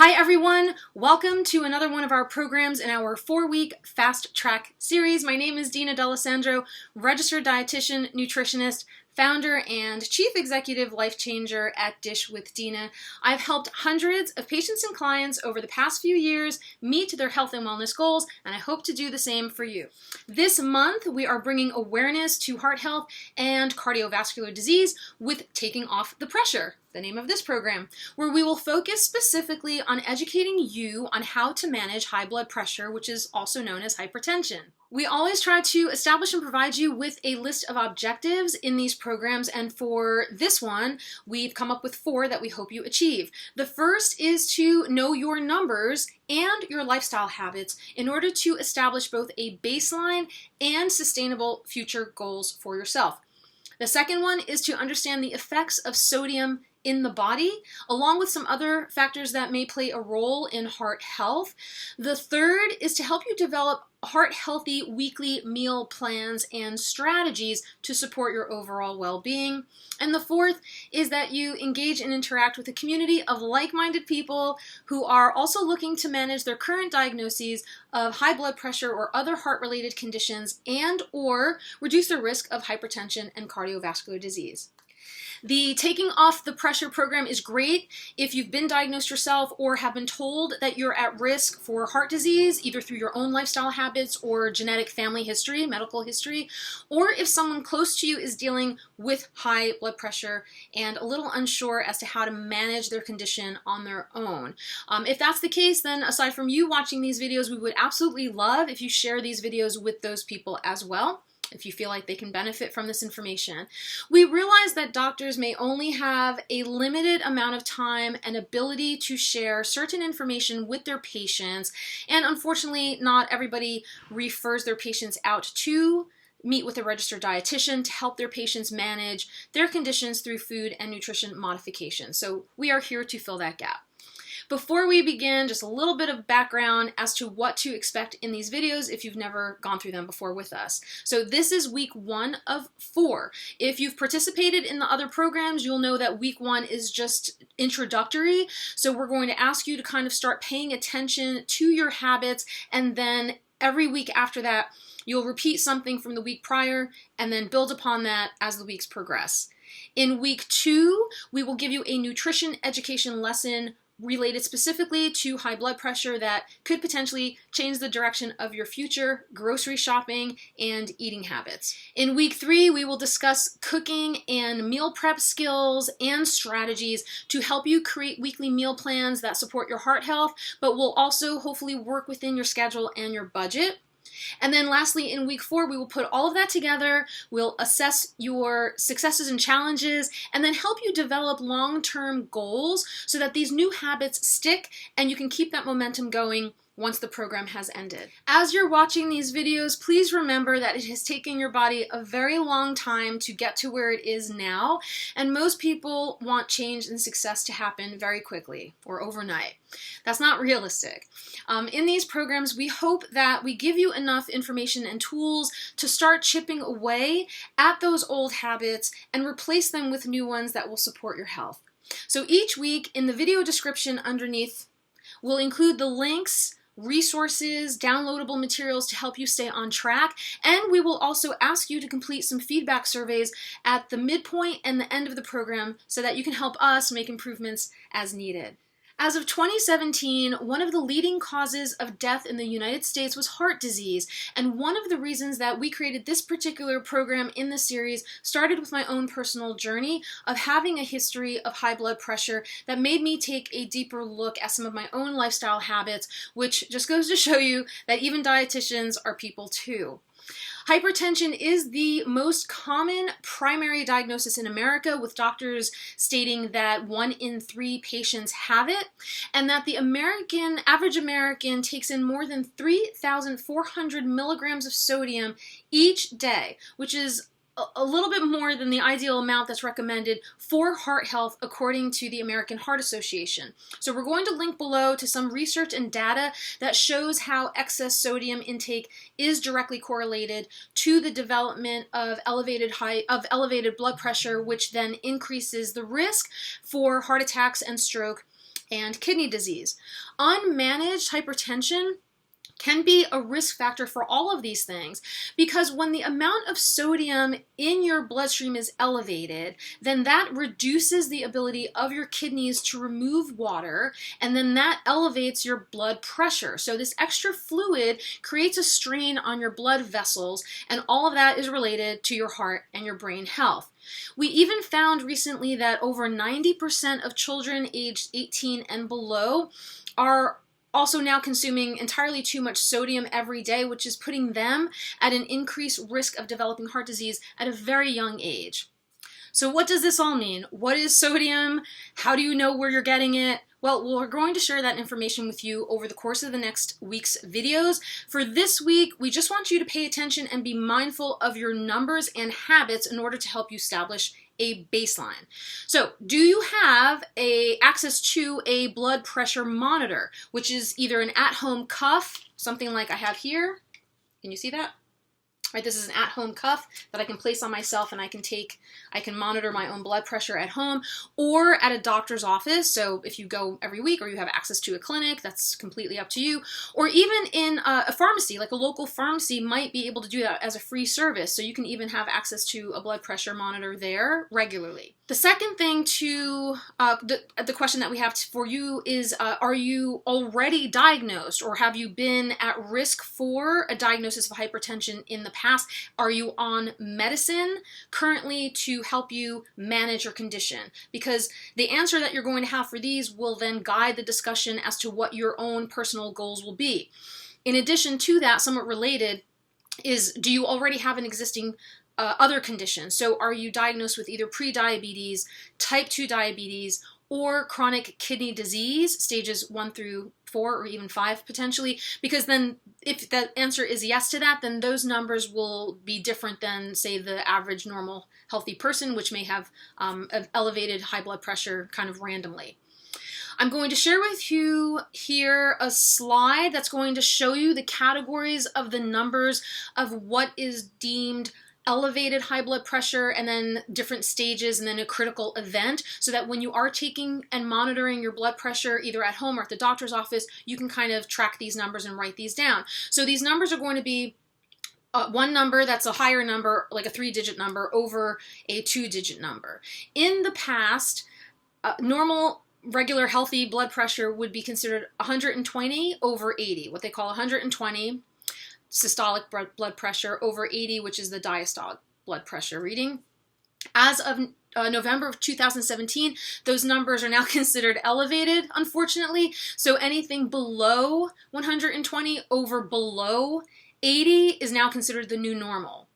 Hi everyone, welcome to another one of our programs in our 4-week Fast Track series. My name is Dina D'Alessandro, registered dietitian, nutritionist, founder, and chief executive life changer at DishWithDina. I've helped hundreds of patients and clients over the past few years meet their health and wellness goals, and I hope to do the same for you. This month, we are bringing awareness to heart health and cardiovascular disease with Taking Off the Pressure, the name of this program, where we will focus specifically on educating you on how to manage high blood pressure, which is also known as hypertension. We always try to establish and provide you with a list of objectives in these programs, and for this one, we've come up with 4 that we hope you achieve. The first is to know your numbers and your lifestyle habits in order to establish both a baseline and sustainable future goals for yourself. The second one is to understand the effects of sodium in the body, along with some other factors that may play a role in heart health. The third is to help you develop heart-healthy weekly meal plans and strategies to support your overall well-being. And the fourth is that you engage and interact with a community of like-minded people who are also looking to manage their current diagnoses of high blood pressure or other heart-related conditions and/or reduce their risk of hypertension and cardiovascular disease. The Taking Off the Pressure program is great if you've been diagnosed yourself or have been told that you're at risk for heart disease, either through your own lifestyle habits or genetic family history, medical history, or if someone close to you is dealing with high blood pressure and a little unsure as to how to manage their condition on their own. If that's the case, then aside from you watching these videos, we would absolutely love if you share these videos with those people as well, if you feel like they can benefit from this information. We realize that doctors may only have a limited amount of time and ability to share certain information with their patients, and unfortunately, not everybody refers their patients out to meet with a registered dietitian to help their patients manage their conditions through food and nutrition modification. So we are here to fill that gap. Before we begin, just a little bit of background as to what to expect in these videos if you've never gone through them before with us. So this is week 1 of 4. If you've participated in the other programs, you'll know that week 1 is just introductory. So we're going to ask you to kind of start paying attention to your habits, and then every week after that, you'll repeat something from the week prior and then build upon that as the weeks progress. In week 2, we will give you a nutrition education lesson related specifically to high blood pressure that could potentially change the direction of your future grocery shopping and eating habits. In week 3, we will discuss cooking and meal prep skills and strategies to help you create weekly meal plans that support your heart health, but will also hopefully work within your schedule and your budget. And then lastly, in week 4, we will put all of that together, we'll assess your successes and challenges, and then help you develop long-term goals so that these new habits stick and you can keep that momentum going once the program has ended. As you're watching these videos, please remember that it has taken your body a very long time to get to where it is now, and most people want change and success to happen very quickly or overnight. That's not realistic. In these programs, we hope that we give you enough information and tools to start chipping away at those old habits and replace them with new ones that will support your health. So each week in the video description underneath, we'll include the links, resources, downloadable materials to help you stay on track, and we will also ask you to complete some feedback surveys at the midpoint and the end of the program so that you can help us make improvements as needed. As of 2017, one of the leading causes of death in the United States was heart disease, and one of the reasons that we created this particular program in the series started with my own personal journey of having a history of high blood pressure that made me take a deeper look at some of my own lifestyle habits, which just goes to show you that even dietitians are people too. Hypertension is the most common primary diagnosis in America, with doctors stating that 1 in 3 patients have it, and that the average American takes in more than 3,400 milligrams of sodium each day, which is a little bit more than the ideal amount that's recommended for heart health according to the American Heart Association. So we're going to link below to some research and data that shows how excess sodium intake is directly correlated to the development of elevated blood pressure, which then increases the risk for heart attacks and stroke and kidney disease. Unmanaged hypertension can be a risk factor for all of these things, because when the amount of sodium in your bloodstream is elevated, then that reduces the ability of your kidneys to remove water, and then that elevates your blood pressure. So this extra fluid creates a strain on your blood vessels, and all of that is related to your heart and your brain health. We even found recently that over 90% of children aged 18 and below are also now consuming entirely too much sodium every day, which is putting them at an increased risk of developing heart disease at a very young age. So what does this all mean? What is sodium? How do you know where you're getting it? Well, we're going to share that information with you over the course of the next week's videos. For this week, we just want you to pay attention and be mindful of your numbers and habits in order to help you establish a baseline. So, do you have access to a blood pressure monitor, which is either an at-home cuff, something like I have here? Can you see that? Right, this is an at-home cuff that I can place on myself, and I can monitor my own blood pressure at home or at a doctor's office. So if you go every week or you have access to a clinic, that's completely up to you. Or even in a pharmacy, like a local pharmacy might be able to do that as a free service. So you can even have access to a blood pressure monitor there regularly. The second thing to the question that we have for you is, are you already diagnosed, or have you been at risk for a diagnosis of hypertension in the past? Are you on medicine currently to help you manage your condition? Because the answer that you're going to have for these will then guide the discussion as to what your own personal goals will be. In addition to that, somewhat related, is do you already have an existing other conditions? So are you diagnosed with either pre-diabetes, type 2 diabetes, or chronic kidney disease, stages 1 through 4 or even 5 potentially? Because then if the answer is yes to that, then those numbers will be different than, say, the average normal healthy person, which may have elevated high blood pressure kind of randomly. I'm going to share with you here a slide that's going to show you the categories of the numbers of what is deemed elevated high blood pressure, and then different stages, and then a critical event, so that when you are taking and monitoring your blood pressure either at home or at the doctor's office, you can kind of track these numbers and write these down. So these numbers are going to be one number that's a higher number, like a 3-digit number, over a 2-digit number. In the past, normal regular healthy blood pressure would be considered 120 over 80, what they call 120 systolic blood pressure over 80, which is the diastolic blood pressure reading. As of November of 2017, those numbers are now considered elevated, unfortunately. So anything below 120 over below 80 is now considered the new normal.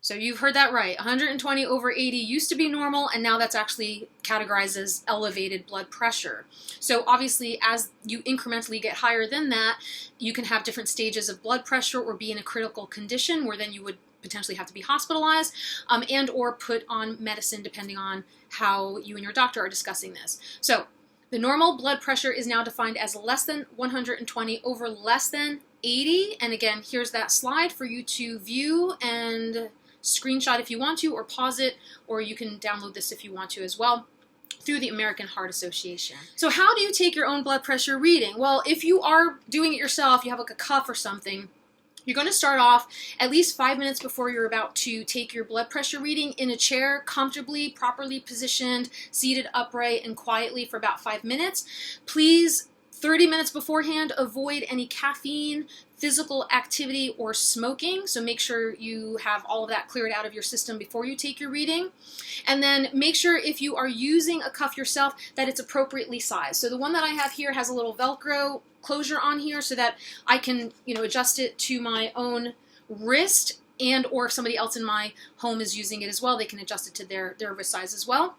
So you've heard that right. 120 over 80 used to be normal, and now that's actually categorized as elevated blood pressure. So obviously, as you incrementally get higher than that, you can have different stages of blood pressure or be in a critical condition where then you would potentially have to be hospitalized and or put on medicine, depending on how you and your doctor are discussing this. So the normal blood pressure is now defined as less than 120 over less than 80. And again, here's that slide for you to view and screenshot if you want to, or pause it, or you can download this if you want to as well, through the American Heart Association. So how do you take your own blood pressure reading? Well, if you are doing it yourself, you have like a cuff or something, you're going to start off at least 5 minutes before you're about to take your blood pressure reading in a chair, comfortably, properly positioned, seated upright, and quietly for about 5 minutes. Please, 30 minutes beforehand, avoid any caffeine, physical activity, or smoking. So make sure you have all of that cleared out of your system before you take your reading. And then make sure, if you are using a cuff yourself, that it's appropriately sized. So the one that I have here has a little Velcro closure on here so that I can, adjust it to my own wrist, and or if somebody else in my home is using it as well, they can adjust it to their wrist size as well.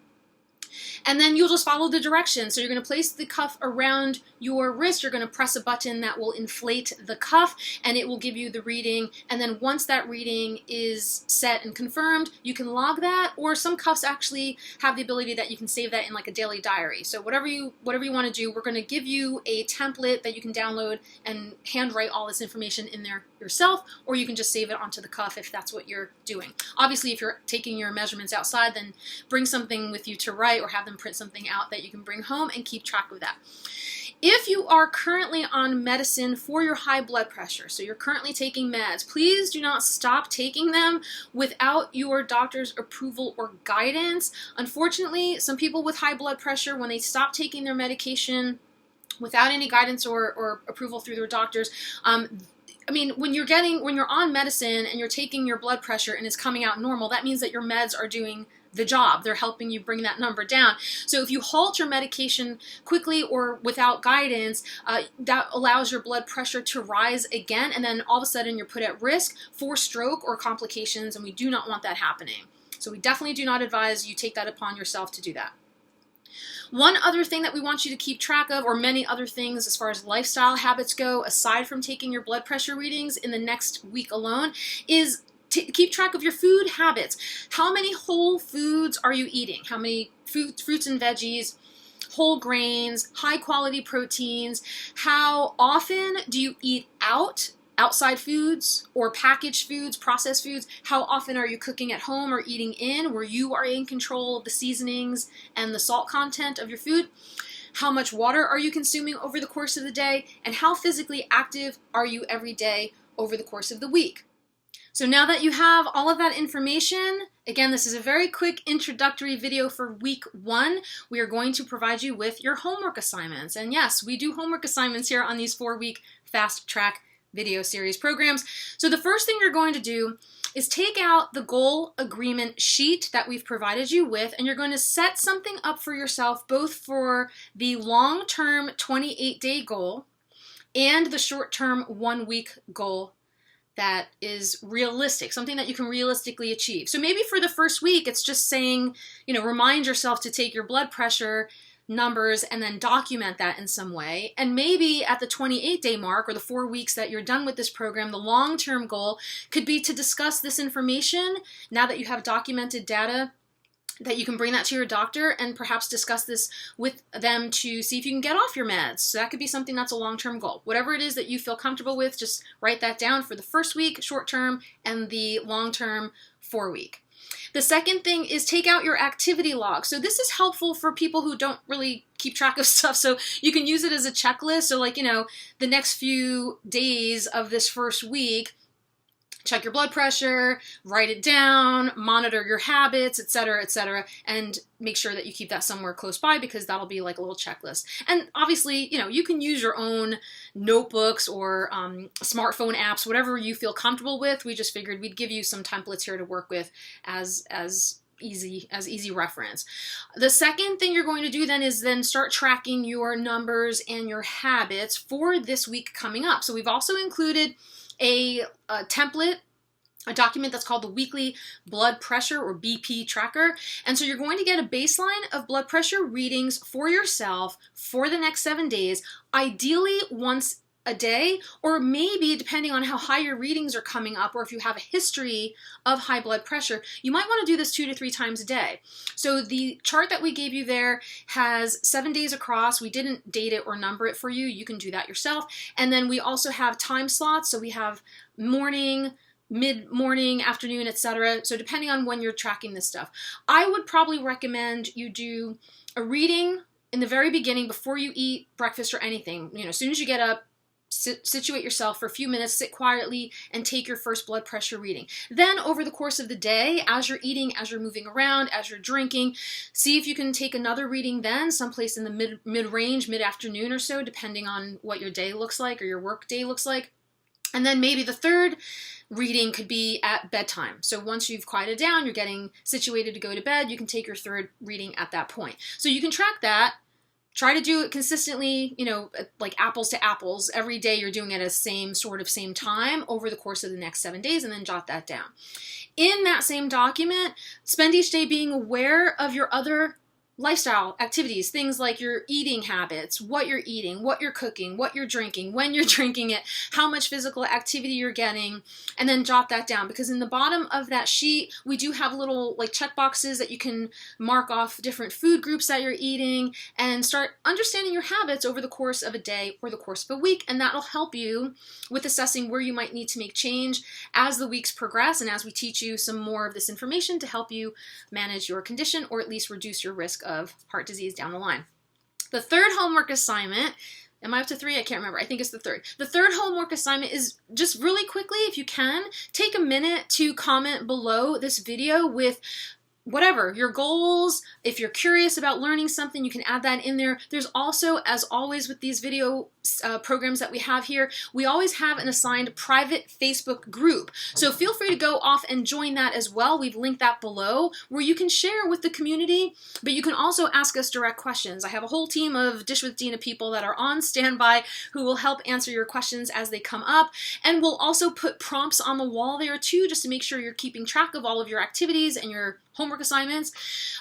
And then you'll just follow the directions. So you're going to place the cuff around your wrist. You're going to press a button that will inflate the cuff, and it will give you the reading. And then once that reading is set and confirmed, you can log that, or some cuffs actually have the ability that you can save that in like a daily diary. So whatever you want to do, we're going to give you a template that you can download and handwrite all this information in there yourself, or you can just save it onto the cuff if that's what you're doing. Obviously, if you're taking your measurements outside, then bring something with you to write, website or have them print something out that you can bring home and keep track of that. If you are currently on medicine for your high blood pressure, so you're currently taking meds, please do not stop taking them without your doctor's approval or guidance. Unfortunately, some people with high blood pressure, when they stop taking their medication without any guidance or approval through their doctors, when you're on medicine and you're taking your blood pressure and it's coming out normal, that means that your meds are doing the job. They're helping you bring that number down. So if you halt your medication quickly or without guidance, that allows your blood pressure to rise again, and then all of a sudden you're put at risk for stroke or complications, and we do not want that happening. So we definitely do not advise you take that upon yourself to do that. One other thing that we want you to keep track of, or many other things as far as lifestyle habits go, aside from taking your blood pressure readings in the next week alone, is keep track of your food habits. How many whole foods are you eating? How many fruits and veggies, whole grains, high quality proteins? How often do you eat outside foods or packaged foods, processed foods? How often are you cooking at home or eating in, where you are in control of the seasonings and the salt content of your food? How much water are you consuming over the course of the day? And how physically active are you every day over the course of the week? So now that you have all of that information, again, this is a very quick introductory video for week 1. We are going to provide you with your homework assignments. And yes, we do homework assignments here on these 4-week fast track video series programs. So the first thing you're going to do is take out the goal agreement sheet that we've provided you with, and you're going to set something up for yourself, both for the long-term 28-day goal and the short-term 1-week goal that is realistic, something that you can realistically achieve. So maybe for the first week, it's just saying, remind yourself to take your blood pressure numbers and then document that in some way. And maybe at the 28-day mark, or the 4 weeks that you're done with this program, the long-term goal could be to discuss this information now that you have documented data, that you can bring that to your doctor and perhaps discuss this with them to see if you can get off your meds. So that could be something that's a long-term goal. Whatever it is that you feel comfortable with, just write that down for the first week, short-term, and the long-term 4-week. The second thing is take out your activity log. So this is helpful for people who don't really keep track of stuff. So you can use it as a checklist. So the next few days of this first week, check your blood pressure, write it down, monitor your habits, etc., and make sure that you keep that somewhere close by, because that'll be like a little checklist. And obviously, you can use your own notebooks or smartphone apps, whatever you feel comfortable with. We just figured we'd give you some templates here to work with as easy reference. The second thing you're going to do then is start tracking your numbers and your habits for this week coming up. So we've also included a template, a document that's called the Weekly Blood Pressure, or BP Tracker. And so you're going to get a baseline of blood pressure readings for yourself for the next 7 days, ideally once a day, or maybe depending on how high your readings are coming up, or if you have a history of high blood pressure, you might want to do this 2 to 3 times a day. So the chart that we gave you there has 7 days across. We didn't date it or number it for you. You can do that yourself. And then we also have time slots. So we have morning, mid-morning, afternoon, etc. So depending on when you're tracking this stuff, I would probably recommend you do a reading in the very beginning before you eat breakfast or anything. As soon as you get up, situate yourself for a few minutes, sit quietly, and take your first blood pressure reading. Then over the course of the day, as you're eating, as you're moving around, as you're drinking, see if you can take another reading then, someplace in the mid-range, mid-afternoon or so, depending on what your day looks like or your work day looks like. And then maybe the third reading could be at bedtime. So once you've quieted down, you're getting situated to go to bed, you can take your third reading at that point. So you can track that. Try to do it consistently, like apples to apples. Every day you're doing it at the same time over the course of the next 7 days, and then jot that down. In that same document, spend each day being aware of your other lifestyle activities, things like your eating habits, what you're eating, what you're cooking, what you're drinking, when you're drinking it, how much physical activity you're getting, and then jot that down. Because in the bottom of that sheet, we do have little check boxes that you can mark off different food groups that you're eating and start understanding your habits over the course of a day or the course of a week. And that'll help you with assessing where you might need to make change as the weeks progress and as we teach you some more of this information to help you manage your condition, or at least reduce your risk of heart disease down the line. The third homework assignment, am I up to 3? I can't remember. I think it's the third. The third homework assignment is just really quickly, if you can, take a minute to comment below this video with whatever, your goals. If you're curious about learning something, you can add that in there. There's also, as always with these video programs that we have here, we always have an assigned private Facebook group. So feel free to go off and join that as well. We've linked that below where you can share with the community, but you can also ask us direct questions. I have a whole team of Dish with Dina people that are on standby who will help answer your questions as they come up. And we'll also put prompts on the wall there too, just to make sure you're keeping track of all of your activities and your homework assignments.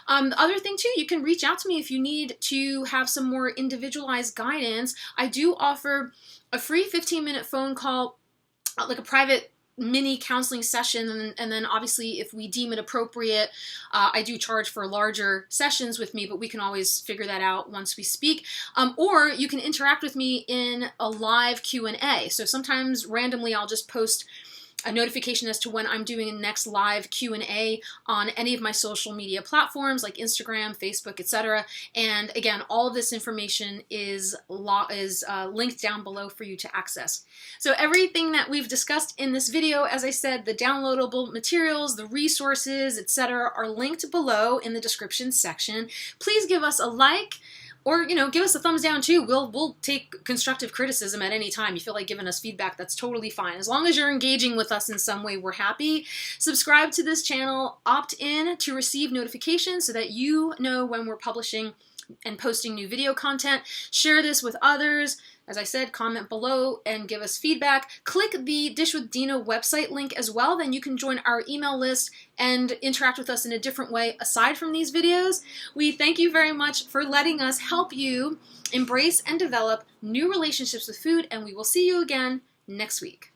The other thing too, you can reach out to me if you need to have some more individualized guidance. I do offer a free 15-minute phone call, like a private mini counseling session, and then obviously if we deem it appropriate, I do charge for larger sessions with me, but we can always figure that out once we speak. Or you can interact with me in a live Q&A. So sometimes randomly I'll just post a notification as to when I'm doing a next live Q&A on any of my social media platforms like Instagram, Facebook, etc. And again, all of this information is linked down below for you to access. So everything that we've discussed in this video, as I said, the downloadable materials, the resources, etc., are linked below in the description section. Please give us a like, or, give us a thumbs down too. We'll take constructive criticism at any time. You feel like giving us feedback, that's totally fine. As long as you're engaging with us in some way, we're happy. Subscribe to this channel, opt in to receive notifications so that you know when we're publishing and posting new video content. Share this with others. As I said, comment below and give us feedback. Click the Dish with Dina website link as well, then you can join our email list and interact with us in a different way aside from these videos. We thank you very much for letting us help you embrace and develop new relationships with food, and we will see you again next week.